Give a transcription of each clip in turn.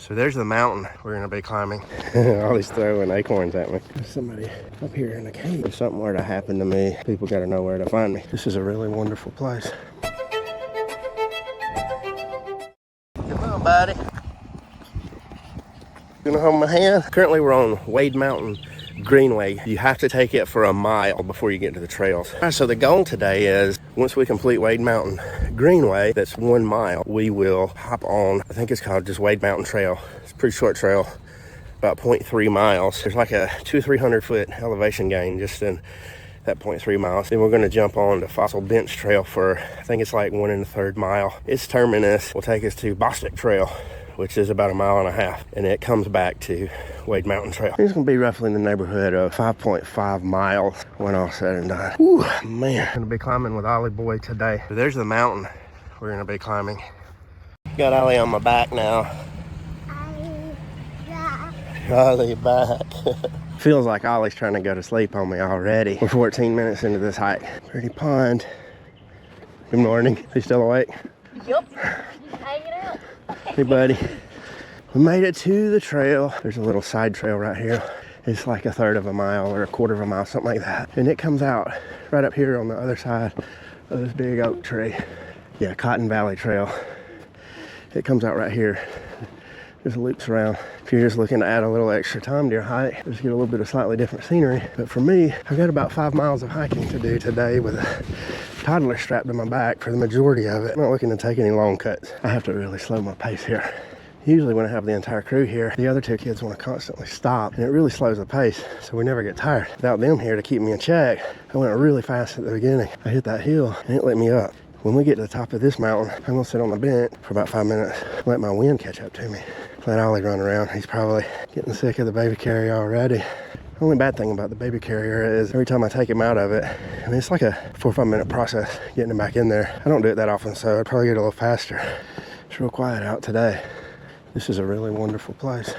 So there's the mountain we're gonna be climbing. Ollie's throwing acorns at me. There's somebody up here in the cave. If something were to happen to me, people gotta know where to find me. This is a really wonderful place. Come on, buddy. You gonna hold my hand? Currently we're on Wade Mountain Greenway. You have to take it for a mile before you get to the trails. All right, so the goal today is once we complete Wade Mountain Greenway, that's 1 mile, we will hop on, I think it's called just Wade Mountain Trail. It's a pretty short trail, about 0.3 miles. There's like a 200-300 foot elevation gain just in that 0.3 miles. Then we're going to jump on the Fossil Bench Trail for, I think it's like 1 1/3 mile. Its terminus will take us to Bostick Trail, which is about 1.5 miles, and it comes back to Wade Mountain Trail. It's gonna be roughly in the neighborhood of 5.5 miles when all said and done. Whew, man. I'm gonna be climbing with Ollie boy today. So there's the mountain we're gonna be climbing. Got Ollie on my back now. Ollie back. Feels like Ollie's trying to go to sleep on me already. We're 14 minutes into this hike. Pretty pond. Good morning. He's still awake? Yup. Just hanging out. Hey buddy, we made it to the trail. There's a little side trail right here. It's like 1/3 mile or 1/4 mile, something like that. And it comes out right up here on the other side of this big oak tree. Yeah, Cotton Valley Trail. It comes out right here. Just loops around. If you're just looking to add a little extra time to your hike, just get a little bit of slightly different scenery. But for me, I've got about 5 miles of hiking to do today with a toddler strapped to my back for the majority of it. I'm not looking to take any long cuts. I have to really slow my pace here. Usually when I have the entire crew here, the other 2 kids want to constantly stop, and it really slows the pace, so we never get tired. Without them here to keep me in check, I went really fast at the beginning. I hit that hill, and it lit me up. When we get to the top of this mountain, I'm gonna sit on the bench for about 5 minutes, let my wind catch up to me. Let Ollie run around. He's probably getting sick of the baby carrier already. The only bad thing about the baby carrier is every time I take him out of it, I mean, it's like a 4 or 5 minute process getting him back in there. I don't do it that often, so I'd probably get a little faster. It's real quiet out today. This is a really wonderful place.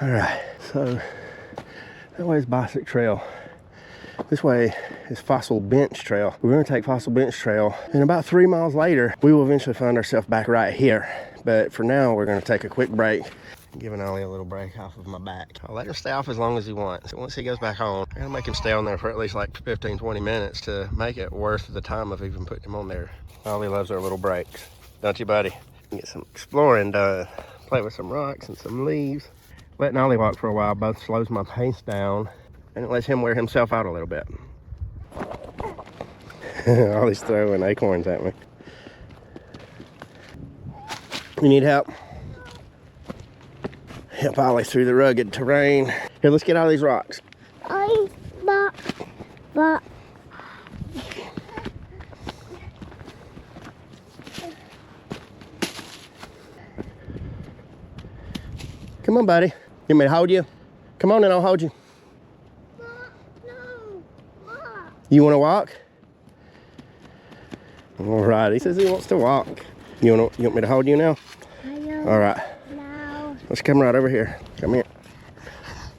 All right, so that way is Bostick Trail. This way is Fossil Bench Trail. We're gonna take Fossil Bench Trail, and about 3 miles later, we will eventually find ourselves back right here. But for now, we're gonna take a quick break. I'm giving Ollie a little break off of my back. I'll let him stay off as long as he wants. So once he goes back home, I'm gonna make him stay on there for at least like 15, 20 minutes to make it worth the time of even putting him on there. Ollie loves our little breaks, don't you, buddy? Get some exploring done. Play with some rocks and some leaves. Letting Ollie walk for a while both slows my pace down and it lets him wear himself out a little bit. Ollie's throwing acorns at me. You need help? Help Ollie through the rugged terrain. Here, let's get all these rocks. Come on, buddy. You want me to hold you? Come on and I'll hold you. No. You want to walk? All right, he says he wants to walk. You want me to hold you now? All right. No. Let's come right over here. Come here.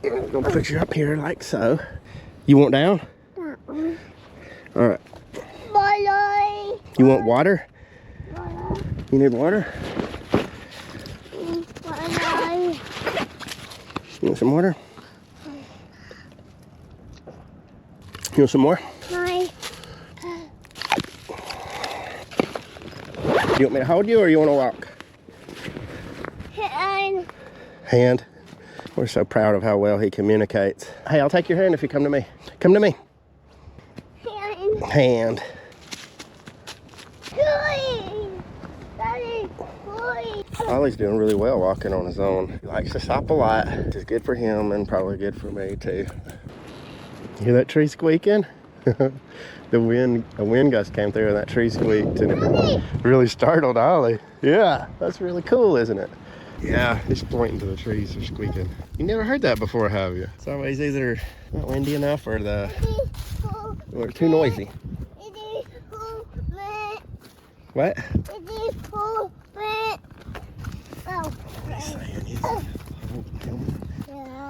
I'm gonna put you up here like so. You want down? All right. Water. You want water? You need water? You want some water? You want some more? No. You want me to hold you or you want to walk? Hand. Hand. We're so proud of how well he communicates. Hey, I'll take your hand if you come to me. Come to me. Hand. Hand. Daddy. Ollie's doing really well walking on his own. He likes to stop a lot, which is good for him and probably good for me too. You hear that tree squeaking? A wind gust came through and that tree squeaked and it really startled Ollie. Yeah, that's really cool, isn't it? Yeah, it's pointing to the trees. They're squeaking. You never heard that before, have you? It's always either not windy enough or or too noisy. What?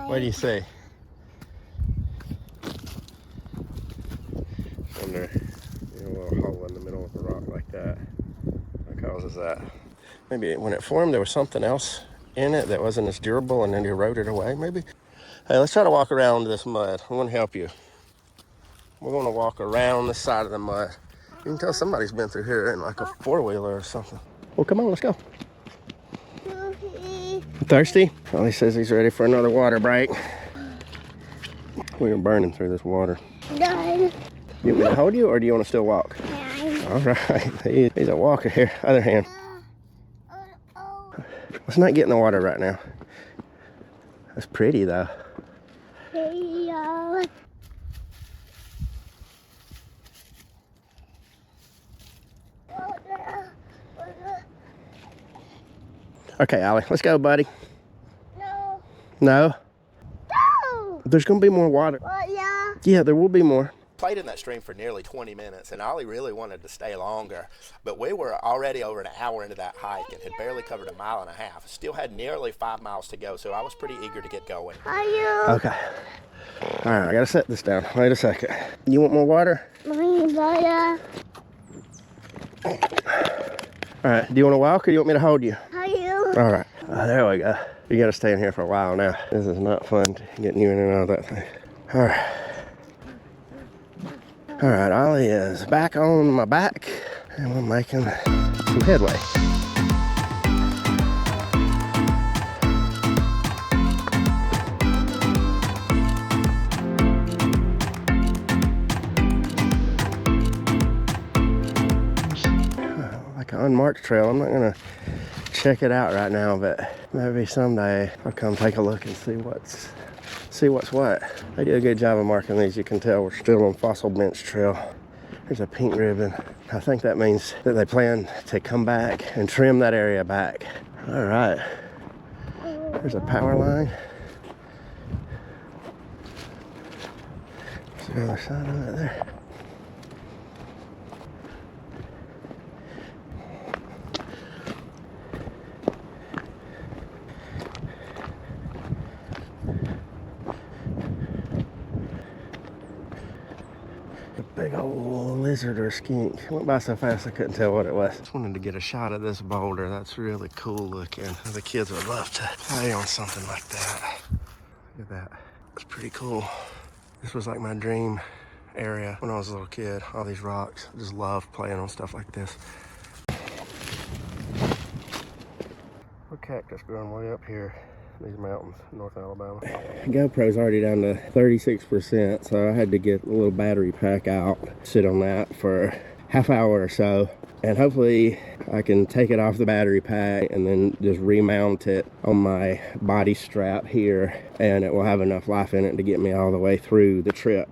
What do you say? Under a little hole in the middle of a rock like that. What causes that? Maybe when it formed, there was something else in it that wasn't as durable and then eroded away, maybe. Hey, let's try to walk around this mud. I want to help you. We're going to walk around the side of the mud. You can tell somebody's been through here in like a four-wheeler or something. Well, come on, let's go. Thirsty? Ollie says he's ready for another water break. We're burning through this water. Done. You want me to hold you, or do you want to still walk? Yeah. All right, he's a walker here. Other hand. Let's not get in the water right now. That's pretty, though. Okay, Ollie, let's go, buddy. No. No? No. There's going to be more water. Yeah. Yeah, there will be more. Played in that stream for nearly 20 minutes, and Ollie really wanted to stay longer, but we were already over an hour into that hike and had barely covered 1.5 miles. Still had nearly 5 miles to go, so I was pretty eager to get going. Are you? Okay. All right, I got to set this down. Wait a second. You want more water? Water. All right, do you want to walk, or do you want me to hold you? Are you? All right, there we go. You got to stay in here for a while now. This is not fun getting you in and out of that thing. All right. All right, Ollie is back on my back, and we're making some headway. Like an unmarked trail. I'm not gonna check it out right now, but maybe someday I'll come take a look and see what's what. They do a good job of marking these. You can tell we're still on Fossil Bench Trail. There's a pink ribbon. I think that means that they plan to come back and trim that area back. All right. There's a power line. There's the other side of it there. Big old lizard or skink. Went by so fast I couldn't tell what it was. Just wanted to get a shot of this boulder. That's really cool looking. The kids would love to play on something like that. Look at that. It's pretty cool. This was like my dream area when I was a little kid. All these rocks. I just love playing on stuff like this. Look, cactus growing way up here. These mountains, North Alabama. GoPro's already down to 36%, so I had to get a little battery pack out, sit on that for half hour or so, and hopefully I can take it off the battery pack and then just remount it on my body strap here, and it will have enough life in it to get me all the way through the trip.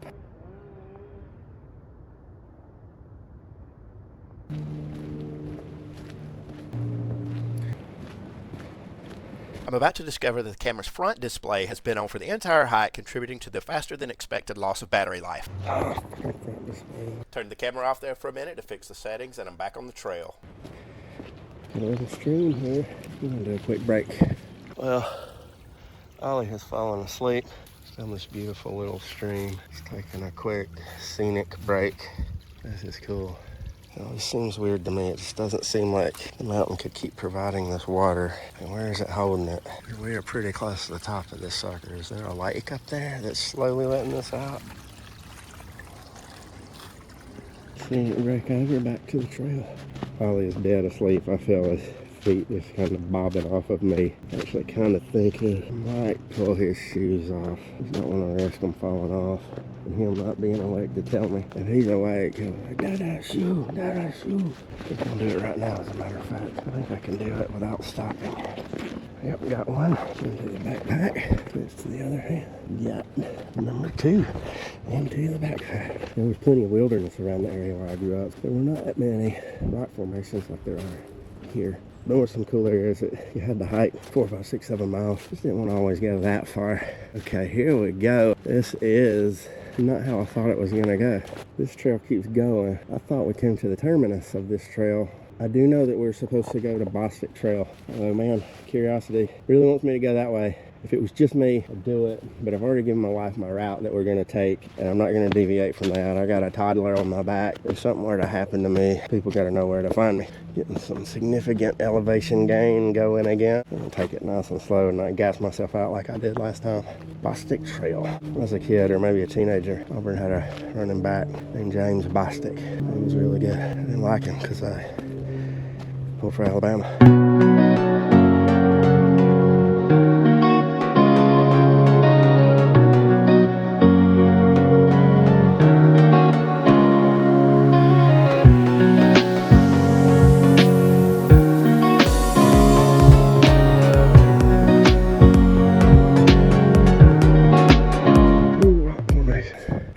I'm about to discover that the camera's front display has been on for the entire hike, contributing to the faster than expected loss of battery life. Turned the camera off there for a minute to fix the settings, and I'm back on the trail. Got a little stream here. I'm gonna do a quick break. Well, Ollie has fallen asleep down this beautiful little stream. He's taking a quick scenic break. This is cool. It always seems weird to me. It just doesn't seem like the mountain could keep providing this water. And where is it holding it? We are pretty close to the top of this sucker. Is there a lake up there that's slowly letting this out? See it break over back to the trail. Ollie is dead asleep. I feel his feet just kind of bobbing off of me. Actually kind of thinking I might pull his shoes off. I just don't want to risk them falling off and him not being awake to tell me. If he's awake, he'll be like, Dada, shoe, Dada, shoe. I think I'll do it right now, as a matter of fact. I think I can do it without stopping. Yep, got one. Into the backpack. Switch to the other hand. Got number 2 into the backpack. There was plenty of wilderness around the area where I grew up. There were not that many rock formations like there are here. There were some cool areas that you had to hike 4, 5, 6, 7 miles. Just didn't want to always go that far. Okay, here we go. This is not how I thought it was gonna go. This trail keeps going. I thought we came to the terminus of this trail. I do know that we're supposed to go to Bostick Trail. Oh man, curiosity really wants me to go that way. If it was just me, I'd do it, but I've already given my wife my route that we're gonna take, and I'm not gonna deviate from that. I got a toddler on my back. If something were to happen to me, people gotta know where to find me. Getting some significant elevation gain going again. I'm gonna take it nice and slow and not gas myself out like I did last time. Bostick Trail. When I was a kid, or maybe a teenager, Auburn had a running back named James Bostick. He was really good. I didn't like him because I pulled for Alabama.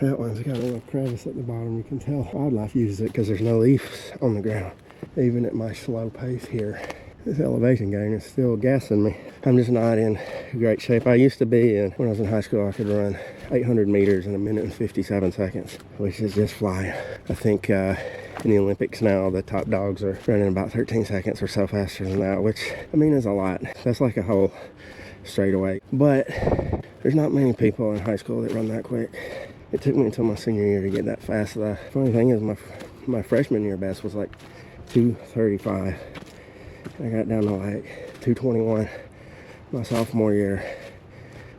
That one's got a little crevice at the bottom. You can tell wildlife uses it because there's no leaves on the ground. Even at my slow pace here, this elevation gain is still gassing me. I'm just not in great shape. I used to be, and when I was in high school, I could run 800 meters in 1 minute and 57 seconds, which is just flying. I think in the Olympics now, the top dogs are running about 13 seconds or so faster than that, which, I mean, is a lot. That's like a whole straightaway. But there's not many people in high school that run that quick. It took me until my senior year to get that fast. The funny thing is my freshman year best was like 2:35. I got down to like 2:21 my sophomore year.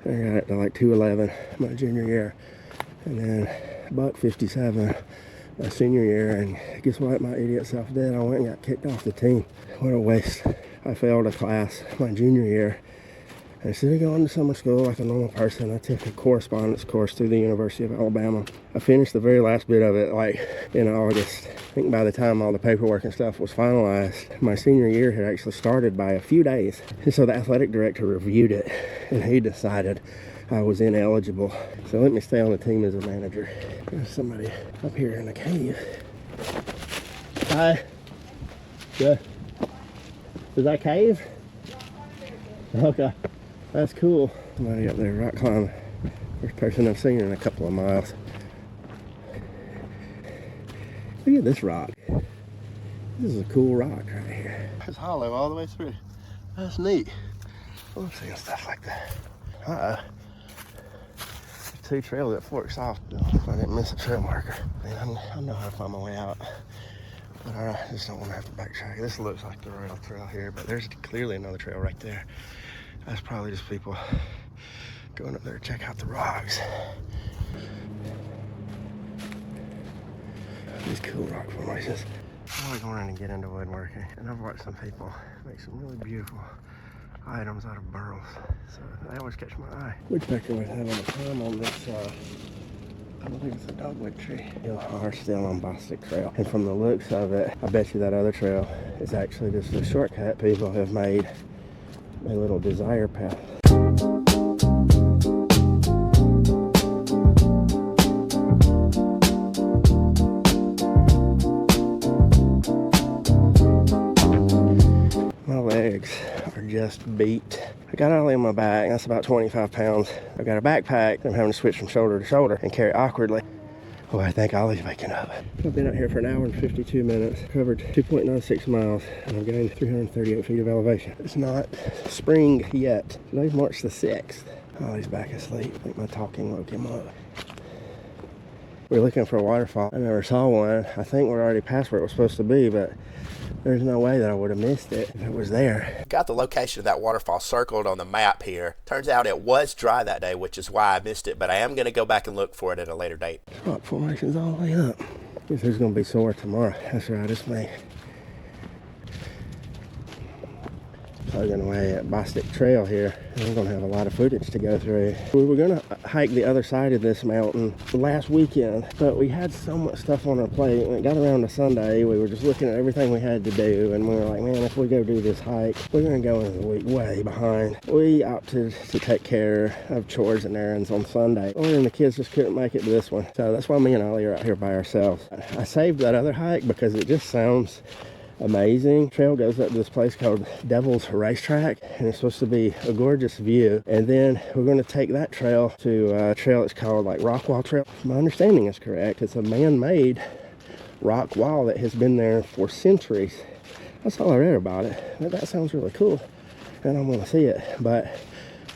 I got it to like 2:11 my junior year. And then about 57 my senior year. And guess what? My idiot self did. I went and got kicked off the team. What a waste. I failed a class my junior year. Instead of going to summer school like a normal person, I took a correspondence course through the University of Alabama. I finished the very last bit of it like in August. I think by the time all the paperwork and stuff was finalized, my senior year had actually started by a few days. And so the athletic director reviewed it and he decided I was ineligible. So let me stay on the team as a manager. There's somebody up here in the cave. Hi. Good. Is that cave? Okay. That's cool. Somebody up there rock climbing. First person I've seen in a couple of miles. Look at this rock. This is a cool rock right here. It's hollow all the way through. That's neat. I love seeing stuff like that. Two trails that forks off. If I didn't miss a trail marker. Man, I know how to find my way out. But I just don't want to have to backtrack. This looks like the rail trail here, but there's clearly another trail right there. That's probably just people going up there to check out the rocks. These cool rock formations. I always wanted to get into woodworking, and I've watched some people make some really beautiful items out of burls. So they always catch my eye. Woodpecker was having a time on this, I believe it's a dogwood tree. We are still on Bostick Trail. And from the looks of it, I bet you that other trail is actually just a shortcut people have made. A little desire path. My legs are just beat. I got Ollie on my back. That's about 25 pounds. I got a backpack. I'm having to switch from shoulder to shoulder and carry awkwardly. Oh, I think Ollie's waking up. I've been out here for an hour and 52 minutes, covered 2.96 miles, and I've gained 338 feet of elevation. It's not spring yet. Today's March the 6th. Ollie's back asleep. I think my talking woke him up. We're looking for a waterfall. I never saw one. I think we're already past where it was supposed to be, but there's no way that I would have missed it if it was there. Got the location of that waterfall circled on the map here. Turns out it was dry that day, which is why I missed it, but I am going to go back and look for it at a later date. Rock formation's all the way up. Guess who's going to be sore tomorrow? That's right, it's me. Plugging away at Bostick Trail here. I'm going to have a lot of footage to go through. We were going to hike the other side of this mountain last weekend, but we had so much stuff on our plate. When it got around to Sunday, we were just looking at everything we had to do, and we were like, man, if we go do this hike, we're going to go into the week way behind. We opted to take care of chores and errands on Sunday, and the kids just couldn't make it to this one. So that's why me and Ollie are out here by ourselves. I saved that other hike because it just sounds amazing. Trail goes up to this place called Devil's Racetrack, and it's supposed to be a gorgeous view. And then we're going to take that trail to a trail that's called like Rock Wall Trail. If my understanding is correct, it's a man-made rock wall that has been there for centuries. That's all I read about it. But that sounds really cool, and I want to see it. But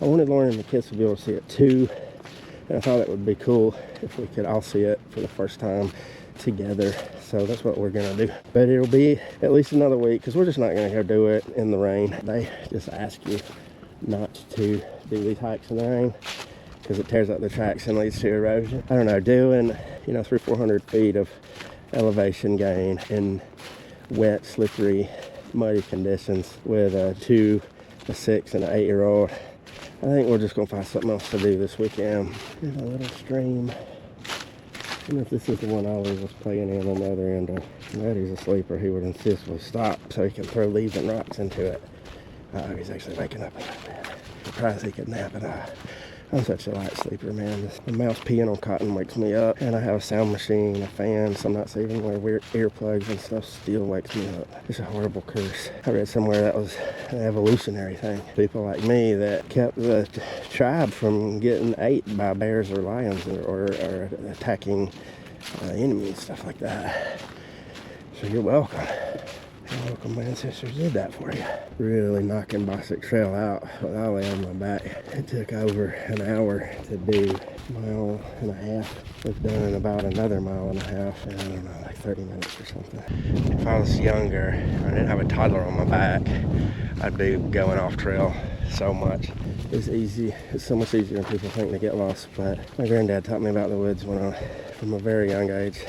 I wanted Lauren and the kids to be able to see it too, and I thought it would be cool if we could all see it for the first time together. So that's what we're gonna do. But it'll be at least another week, because we're just not gonna go do it in the rain. They just ask you not to do these hikes in the rain because it tears up the tracks and leads to erosion. I don't know, doing 300-400 feet of elevation gain in wet, slippery, muddy conditions with a 2, a 6, and an 8-year-old. I think we're just gonna find something else to do this weekend. There's a little stream. I don't know if this is the one Ollie was playing in on the other end of. Eddie's asleep, or he would insist we'll stop so he can throw leaves and rocks into it. He's actually waking up a little bit. Surprised he could nap it. I'm such a light sleeper, man. The mouse peeing on cotton wakes me up, and I have a sound machine, a fan, so I'm not saving my weird earplugs and stuff still wakes me up. It's a horrible curse. I read somewhere that was an evolutionary thing. People like me that kept the tribe from getting ate by bears or lions or attacking enemies, stuff like that. So you're welcome. You're welcome, my ancestors did that for you. Really knocking Bostick Trail out with Ollie on my back. It took over an hour to do a mile and a half. We've done about another mile and a half in, I don't know, like 30 minutes or something. If I was younger, I didn't have a toddler on my back, I'd be going off trail so much. It's easy. It's so much easier than people think to get lost. But my granddad taught me about the woods from a very young age.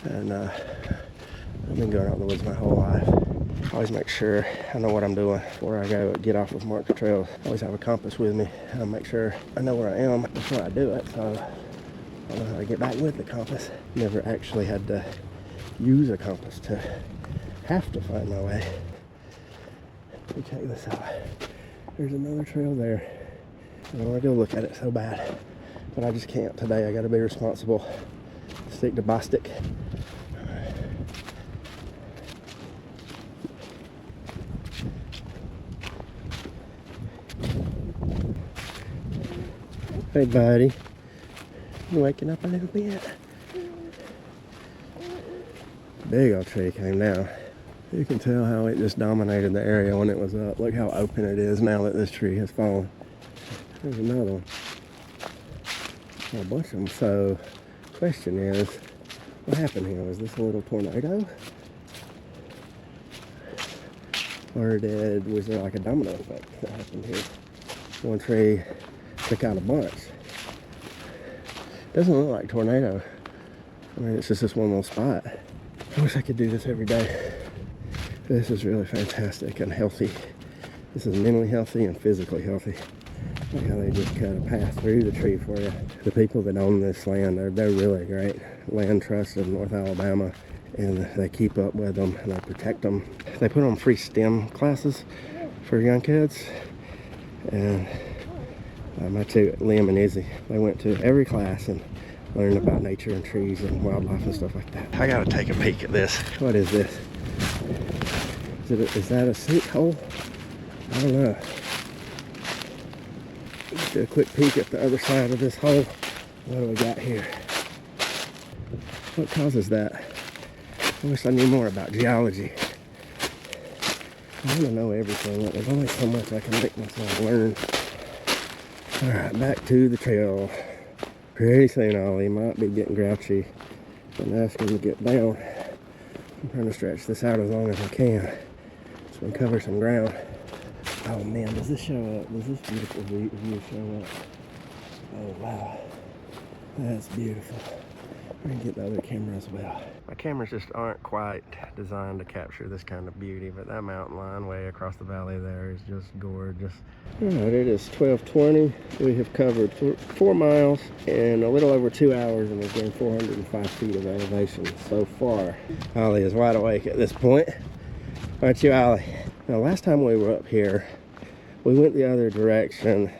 And I've been going out in the woods my whole life. I always make sure I know what I'm doing before I go get off of marked trails. I always have a compass with me, and I make sure I know where I am before I do it, so I know how to get back with the compass. Never actually had to use a compass to have to find my way. Let me check this out. There's another trail there. I want to go look at it so bad, but I just can't today. I got to be responsible. Stick to Bostick. Hey buddy, you waking up a little bit? Big old tree came down. You can tell how it just dominated the area when it was up. Look how open it is now that this tree has fallen. There's another one. A bunch of them. So, question is, what happened here? Was this a little tornado? Or was there like a domino effect that happened here? One tree took out a bunch. Doesn't look like tornado. I mean, it's just this one little spot. I wish I could do this every day. This is really fantastic and healthy. This is mentally healthy and physically healthy. Look how they just cut a path through the tree for you. The people that own this land, they're really great. Land Trust of North Alabama, and they keep up with them and they protect them. They put on free STEM classes for young kids, and my two, Liam and Izzy, they went to every class and learned about nature and trees and wildlife and stuff like that. I gotta take a peek at this. What is this? Is that a sinkhole? I don't know. Let's do a quick peek at the other side of this hole. What do we got here? What causes that? I wish I knew more about geology. I want to know everything, but there's only so much I can make myself learn. Alright, back to the trail. Pretty soon Ollie might be getting grouchy and ask him to get down. I'm trying to stretch this out as long as I can so we can cover some ground. Oh man, does this show up? Does this beautiful view show up? Oh wow, that's beautiful. I'm gonna get the other camera as well. My cameras just aren't quite designed to capture this kind of beauty, but that mountain line way across the valley there is just gorgeous. All right, it is 12:20. We have covered 4 miles in a little over 2 hours, and we've gained 405 feet of elevation so far. Ollie is wide awake at this point. Aren't you, Ollie? Now, last time we were up here, we went the other direction.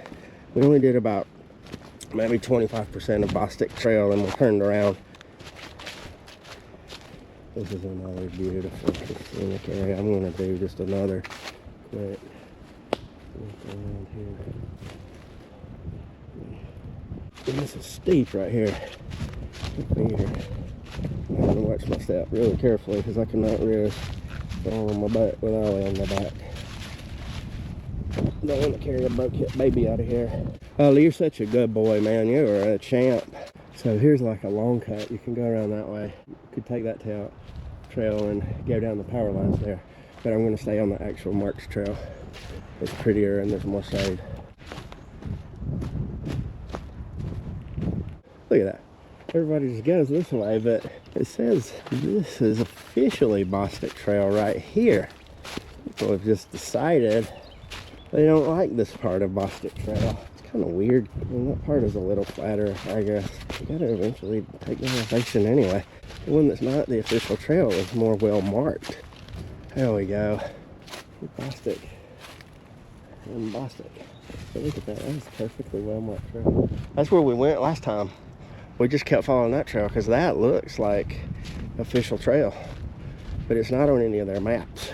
We only did about maybe 25% of Bostick Trail, and we turned around This is another beautiful scenic area. I'm going to do just another quick look around here. And this is steep right here. Up here. I'm going to watch my step really carefully because I cannot risk falling on my butt with Ollie on my back. Don't want to carry a broke hip baby out of here. Ollie, you're such a good boy, man. You are a champ. So here's like a long cut. You can go around that way. You could take that trail and go down the power lines there. But I'm going to stay on the actual marked trail. It's prettier and there's more shade. Look at that. Everybody just goes this way, but it says this is officially Bostick Trail right here. People have just decided they don't like this part of Bostick Trail. It's kind of weird. I mean, that part is a little flatter, I guess. You gotta eventually take the elevation anyway. The one that's not the official trail is more well marked. There we go. Bostick. And Bostick. So look at that. That's a perfectly well marked trail. That's where we went last time. We just kept following that trail because that looks like official trail, but it's not on any of their maps.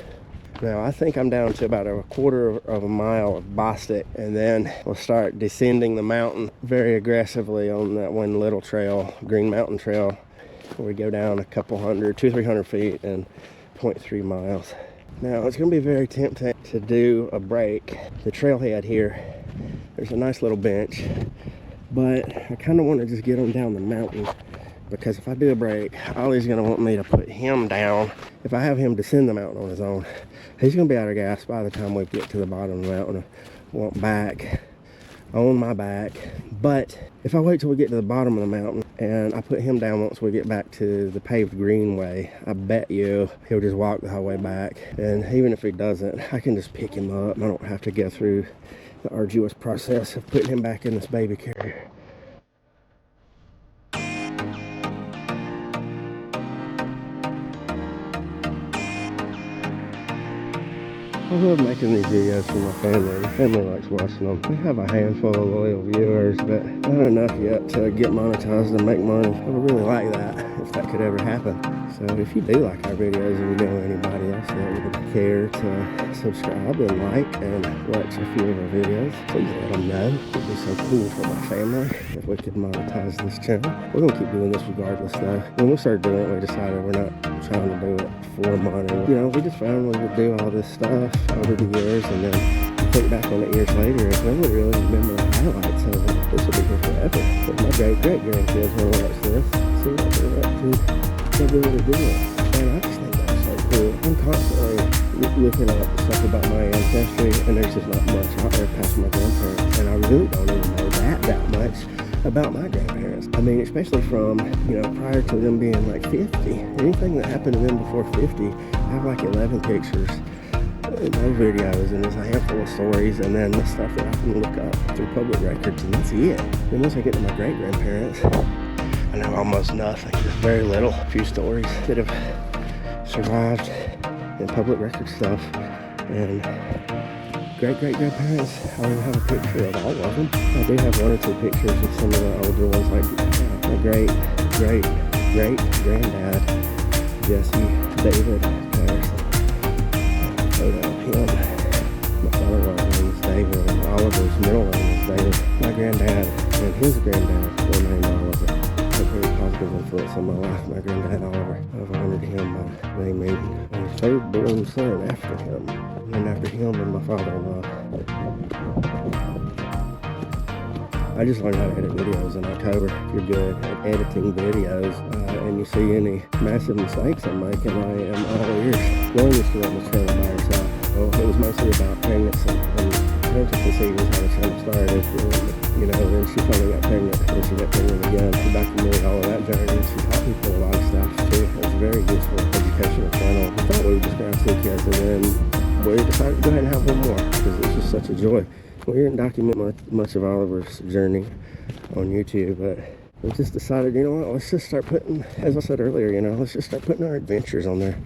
Now I think I'm down to about a quarter of a mile of Bostick, and then we'll start descending the mountain very aggressively on that one little trail, Green Mountain Trail, where we go down a couple hundred, 200-300 feet and 0.3 miles. Now it's going to be very tempting to do a break. The trailhead here, there's a nice little bench, but I kind of want to just get him down the mountain, because if I do a break, Ollie's going to want me to put him down. If I have him descend the mountain on his own, he's going to be out of gas by the time we get to the bottom of the mountain. I want back on my back. But if I wait till we get to the bottom of the mountain and I put him down once we get back to the paved greenway, I bet you he'll just walk the whole way back. And even if he doesn't, I can just pick him up. I don't have to go through the arduous process of putting him back in this baby carrier. I love making these videos for my family. My family likes watching them. We have a handful of loyal viewers, but not enough yet to get monetized and make money. I would really like that, if that could ever happen. So if you do like our videos, or you know anybody else that would care to subscribe and like and watch a few of our videos, please let them know. It would be so cool for my family if we could monetize this channel. We're going to keep doing this regardless though. When we started doing it, we decided we're not trying to do it for money. You know, we just found we would do all this stuff over the years, and then think back on it years later and nobody really remember the highlights of it. This will be here forever. But my great-great-grandkids will watch this, see what they're up to, what they're really doing. And I just think that's so cool. I'm constantly looking up stuff about my ancestry, and there's just not much out there past my grandparents, and I really don't even know that much about my grandparents. I mean, especially from, you know, prior to them being like 50. Anything that happened to them before 50, I have like 11 pictures, no videos, and there's a handful of stories, and then the stuff that I can look up through public records, and that's it. Then once I get to my great-grandparents, I know almost nothing, just very little. A few stories that have survived in public record stuff, and great-great-grandparents, I don't even have a picture of all of them. I do have one or two pictures of some of the older ones, like my great-great-great-granddad, Jesse David Patterson. Photo of him. My father-in-law's name is David, and Oliver's middle name is David. My granddad and his granddad were named Oliver. A very positive influence on my life. My granddad Oliver, I've honored him by naming my third born son after him, and after him and my father-in-law. I just learned how to edit videos in October. If you're good at editing videos and you see any massive mistakes I'm making, I am all ears. Lauren used to run the channel by herself. Well, it was mostly about pregnancy, and pregnancy was how the channel started. You know, then she finally got pregnant, and she got pregnant again. She documented all of that journey. She taught people a lot of stuff too. It was a very useful educational channel. We thought we were just going to have 2 kids, and then we decided to go ahead and have one more because it's just such a joy. We didn't document much of Oliver's journey on YouTube, but we just decided, you know what, let's just start putting, as I said earlier, you know, let's just start putting our adventures on there.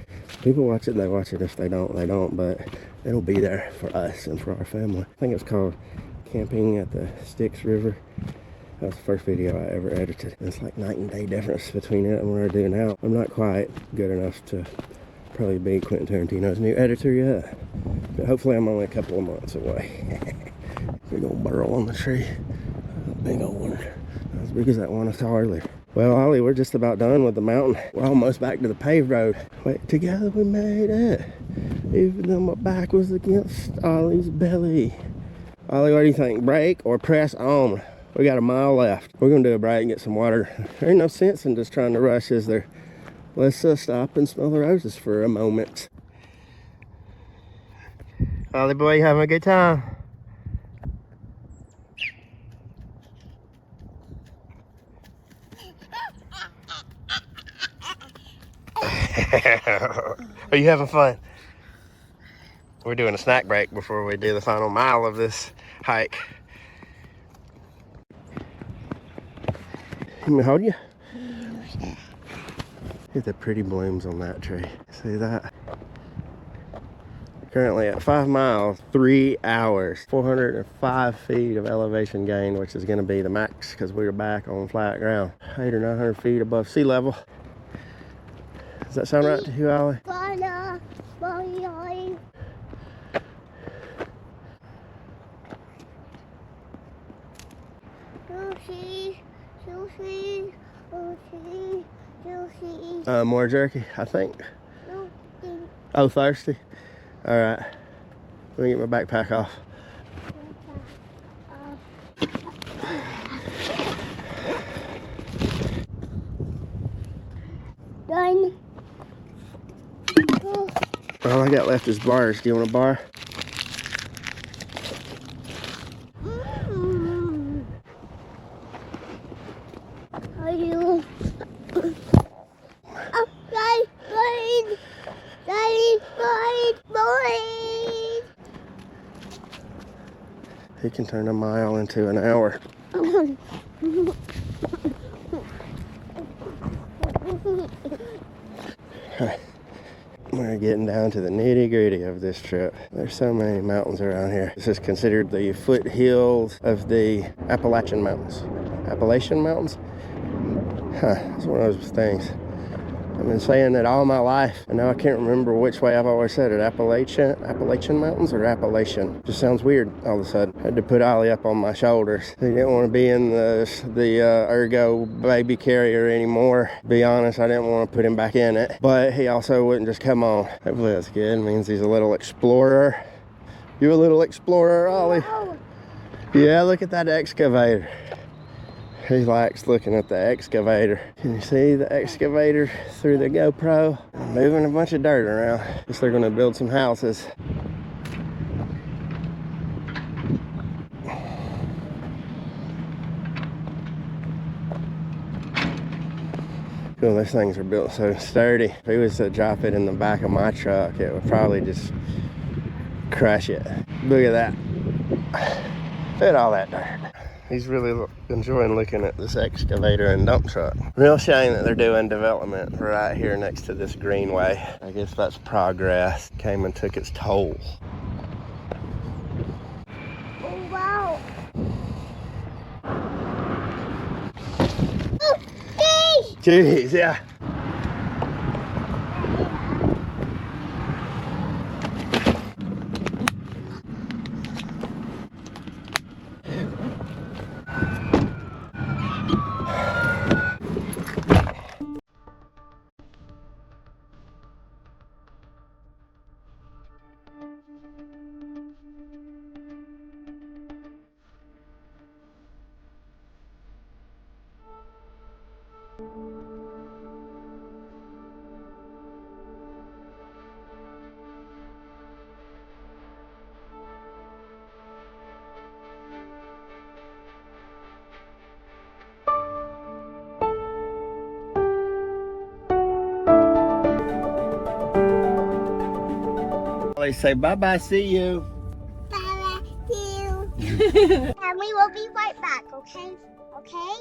People watch it, they watch it. If they don't, they don't, but it'll be there for us and for our family. I think it's called Camping at the Styx River. That was the first video I ever edited. And it's like night and day difference between it and what I do now. I'm not quite good enough to probably be Quentin Tarantino's new editor yet. But hopefully I'm only a couple of months away. Big old burl on the tree. Big old one. Not as big as that one I saw earlier. Well, Ollie, we're just about done with the mountain. We're almost back to the paved road. Wait, together we made it. Even though my back was against Ollie's belly. Ollie, what do you think? Brake or press on? We got a mile left. We're gonna do a break and get some water. There ain't no sense in just trying to rush, is there? Let's stop and smell the roses for a moment. Ollie boy, you having a good time? Are you having fun? We're doing a snack break before we do the final mile of this hike. Let me hold you. Look at the pretty blooms on that tree. See that? Currently at 5 miles, 3 hours, 405 feet of elevation gain, which is going to be the max because we're back on flat ground. 800 or 900 feet above sea level. Does that sound right to you, Ollie? More jerky, I think. Oh, thirsty? All right. Let me get my backpack off. Done. All I got left is bars. Do you want a bar? Are you? He can turn a mile into an hour. We're getting down to the nitty-gritty of this trip. There's so many mountains around here. This is considered the foothills of the Appalachian Mountains. Appalachian Mountains? Huh, it's one of those things. I've been saying it all my life, and now I can't remember which way I've always said it. Appalachian Mountains or Appalachian? Just sounds weird all of a sudden. I had to put Ollie up on my shoulders. He didn't want to be in the ergo baby carrier anymore. To be honest, I didn't want to put him back in it, but he also wouldn't just come on. Hopefully that's good. It means he's a little explorer. You a little explorer, Ollie? Yeah, look at that excavator. He likes looking at the excavator. Can you see the excavator through the GoPro? Moving a bunch of dirt around. Guess they're gonna build some houses. Cool, these things are built so sturdy. If we was to drop it in the back of my truck, it would probably just crush it. Look at that. Look at all that dirt. He's really enjoying looking at this excavator and dump truck. Real shame that they're doing development right here next to this greenway. I guess that's progress. Came and took its toll. Oh, wow. Jeez, yeah. Say bye-bye, see you. Bye-bye, see you. And we will be right back, okay? Okay?